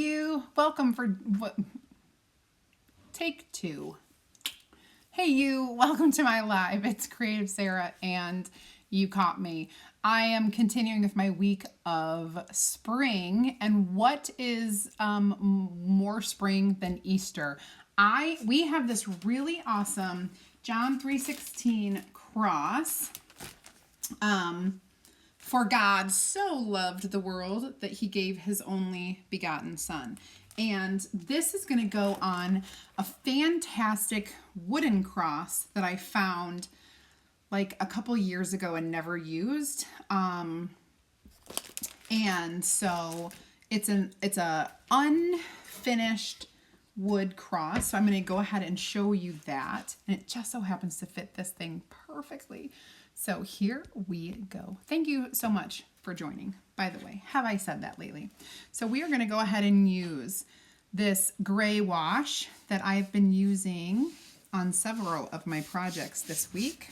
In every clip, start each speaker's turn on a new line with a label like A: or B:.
A: you. Welcome for what? Take two. Hey you, welcome to my live. It's CreativeSarah and you caught me. I am continuing with my week of spring, and what is more spring than Easter? We have this really awesome John 3:16 cross. For God so loved the world that he gave his only begotten son. And this is going to go on a fantastic wooden cross that I found like a couple years ago and never used. And so it's a unfinished wood cross. So I'm going to go ahead and show you that. And it just so happens to fit this thing perfectly. So here we go. Thank you so much for joining. By the way, have I said that lately? So we are going to go ahead and use this gray wash that I've been using on several of my projects this week.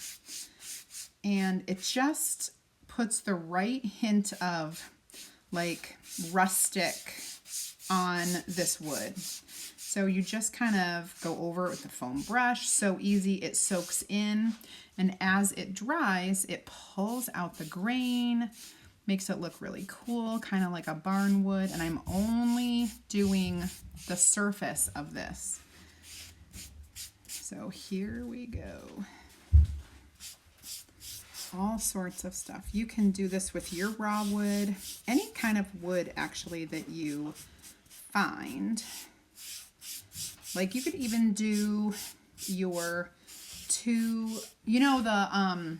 A: And it just puts the right hint of like rustic on this wood. So you just kind of go over it with the foam brush. So easy, it soaks in. And as it dries, it pulls out the grain, makes it look really cool, kind of like a barn wood. And I'm only doing the surface of this. So here we go. All sorts of stuff. You can do this with your raw wood, any kind of wood actually that you find. Like you could even do your the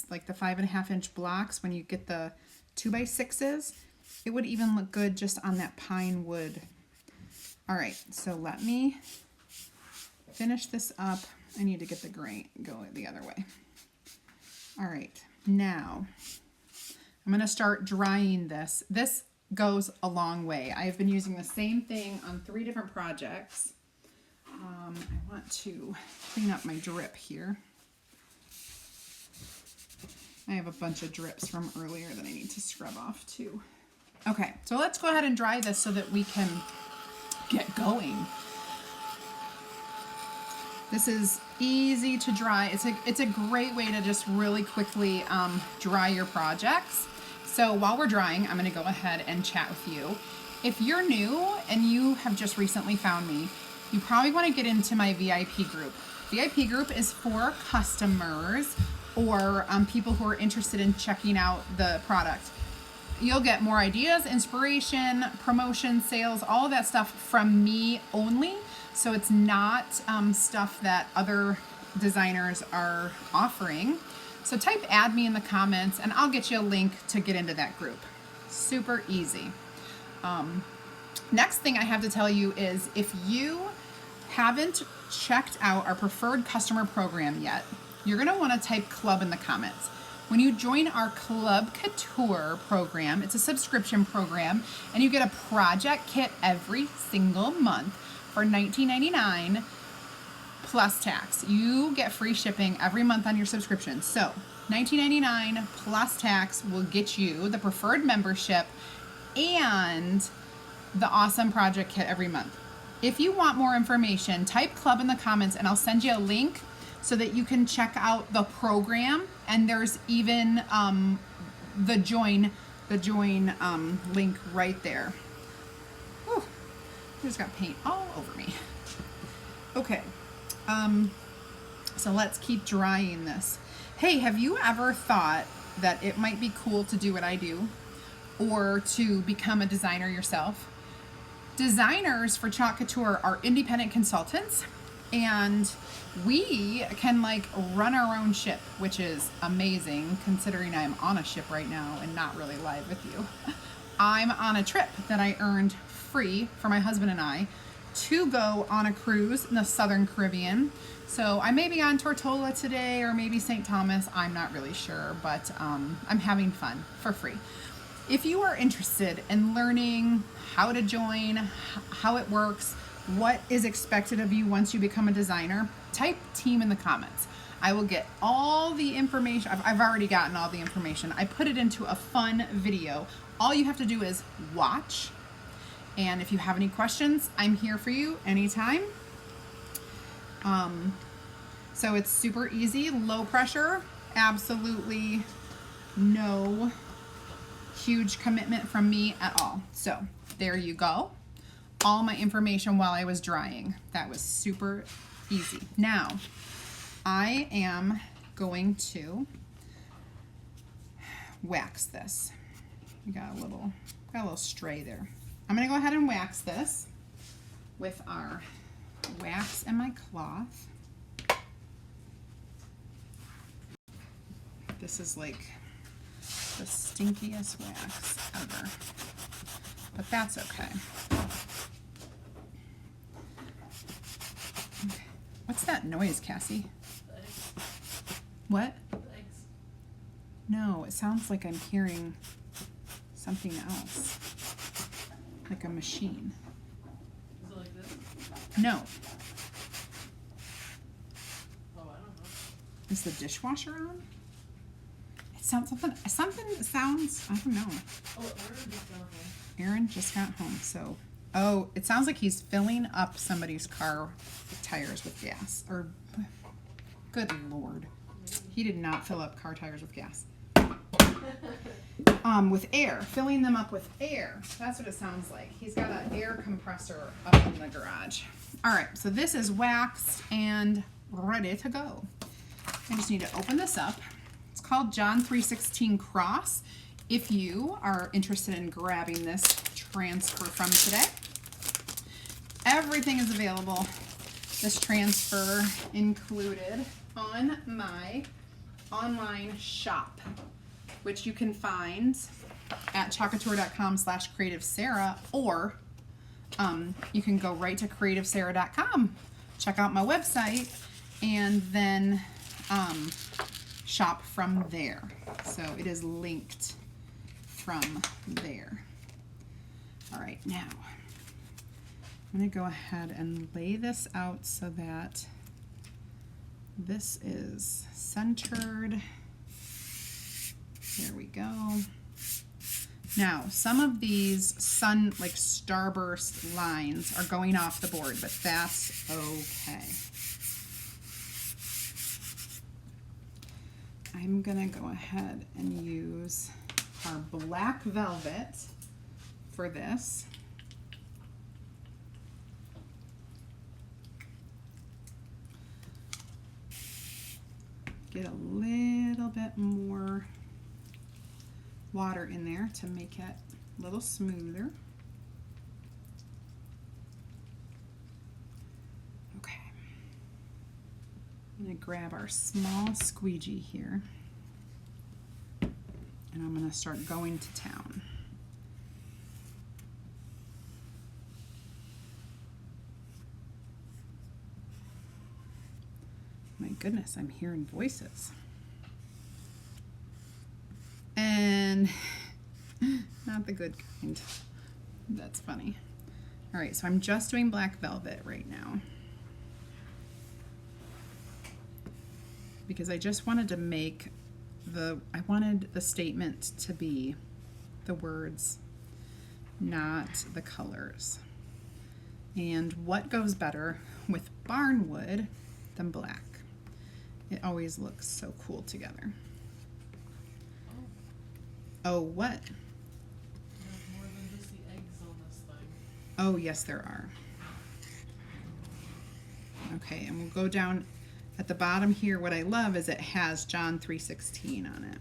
A: like the 5.5 inch blocks when you get the 2x6s. It would even look good just on that pine wood. All right, so let me finish this up. I need to get the grain going the other way. All right, now I'm gonna start drying this. This goes a long way. I've been using the same thing on 3 different projects. I want to clean up my drip here. I have a bunch of drips from earlier that I need to scrub off too. Okay, so let's go ahead and dry this so that we can get going. This is easy to dry. It's a great way to just really quickly dry your projects. So while we're drying, I'm gonna go ahead and chat with you. If you're new and you have just recently found me, you probably want to get into my VIP group. VIP group is for customers or people who are interested in checking out the product. You'll get more ideas, inspiration, promotion, sales, all of that stuff from me only. So it's not stuff that other designers are offering. So type add me in the comments and I'll get you a link to get into that group. Super easy. Next thing I have to tell you is if you haven't checked out our preferred customer program yet, you're going to want to type club in the comments. When you join our Club Couture program, it's a subscription program, and you get a project kit every single month for $19.99 plus tax. You get free shipping every month on your subscription. So $19.99 plus tax will get you the preferred membership and the awesome project kit every month. If you want more information, type club in the comments and I'll send you a link so that you can check out the program. And there's even the join link right there. Whew, I just got paint all over me. Okay, so let's keep drying this. Hey, have you ever thought that it might be cool to do what I do or to become a designer yourself? Designers for Chalk Couture are independent consultants, and we can like run our own ship, which is amazing considering I'm on a ship right now and not really live with you. I'm on a trip that I earned free for my husband and I to go on a cruise in the Southern Caribbean. So I may be on Tortola today or maybe St. Thomas. I'm not really sure, but I'm having fun for free. If you are interested in learning how to join, how it works, what is expected of you once you become a designer, type team in the comments. I will get all the information. I've already gotten all the information. I put it into a fun video. All you have to do is watch And if you have any questions, I'm here for you anytime. So it's super easy, low pressure, absolutely no huge commitment from me at all. So there you go. All my information while I was drying. That was super easy. Now, I am going to wax this. We got a little stray there. I'm gonna go ahead and wax this with our wax and my cloth. This is like the stinkiest wax ever, but that's okay. What's that noise, Cassie?
B: Legs.
A: What?
B: Legs.
A: No, it sounds like I'm hearing something else, like a machine.
B: Is it like this?
A: No.
B: Oh, I don't know.
A: Is the dishwasher on? It sounds something sounds, I don't know.
B: Oh, Aaron just got home.
A: Aaron just got home, so, oh, it sounds like he's filling up somebody's car tires with gas, or, good Lord. He did not fill up car tires with gas. With air, filling them up with air. That's what it sounds like. He's got an air compressor up in the garage. All right, so this is waxed and ready to go. I just need to open this up. It's called John 3:16 Cross. If you are interested in grabbing this transfer from today, everything is available. This transfer included on my online shop, which you can find at couture.com/CreativeSarah, or you can go right to CreativeSarah.com, check out my website, and then shop from there. So it is linked from there. All right, now I'm going to go ahead and lay this out so that this is centered. There we go. Now, some of these starburst lines are going off the board, but that's okay. I'm gonna go ahead and use our black velvet for this. Get a little bit more water in there to make it a little smoother. Okay. I'm going to grab our small squeegee here, and I'm going to start going to town. My goodness, I'm hearing voices. And not the good kind. That's funny. All right, so I'm just doing black velvet right now, because I just wanted to make I wanted the statement to be the words, not the colors. And what goes better with barnwood than black? It always looks so cool together. Oh, what?
B: There's more than just the eggs on this thing.
A: Oh, yes, there are. Okay, and we'll go down at the bottom here. What I love is it has John 3:16 on it.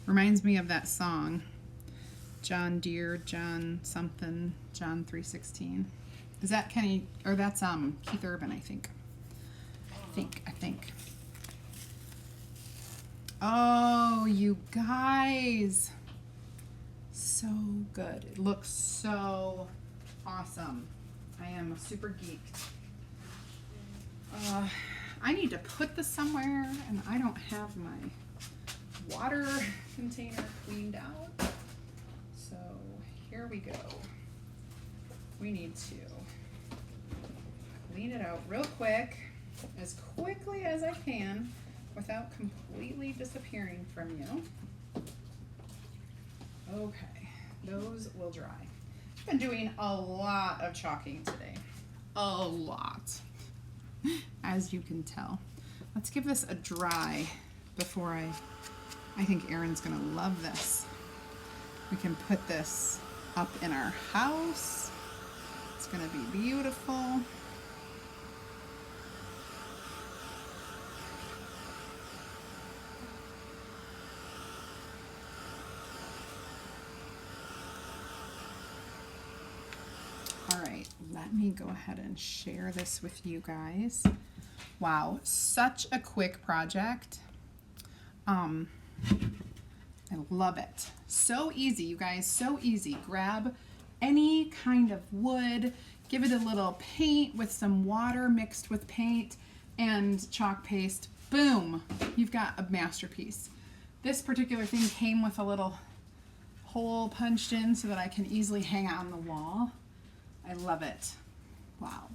A: Reminds me of that song, John Deere, John something, John 3:16. Is that Kenny, or that's Keith Urban, I think. I think. Oh, you guys. So good. It looks so awesome. I am super geeked. I need to put this somewhere, and I don't have my water container cleaned out. So here we go. We need to clean it out real quick, as quickly as I can, without completely disappearing from you. Okay, those will dry. I've been doing a lot of chalking today. A lot, as you can tell. Let's give this a dry before I think Erin's gonna love this. We can put this up in our house. It's gonna be beautiful. All right, let me go ahead and share this with you guys. Wow, such a quick project. I love it. So easy, you guys, so easy. Grab any kind of wood, give it a little paint with some water mixed with paint and chalk paste. Boom, you've got a masterpiece. This particular thing came with a little hole punched in so that I can easily hang out on the wall. I love it. Wow.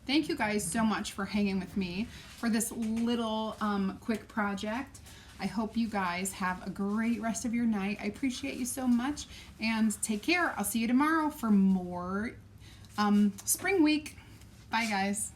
A: Thank you guys so much for hanging with me for this little quick project. I hope you guys have a great rest of your night. I appreciate you so much and take care. I'll see you tomorrow for more spring week. Bye guys.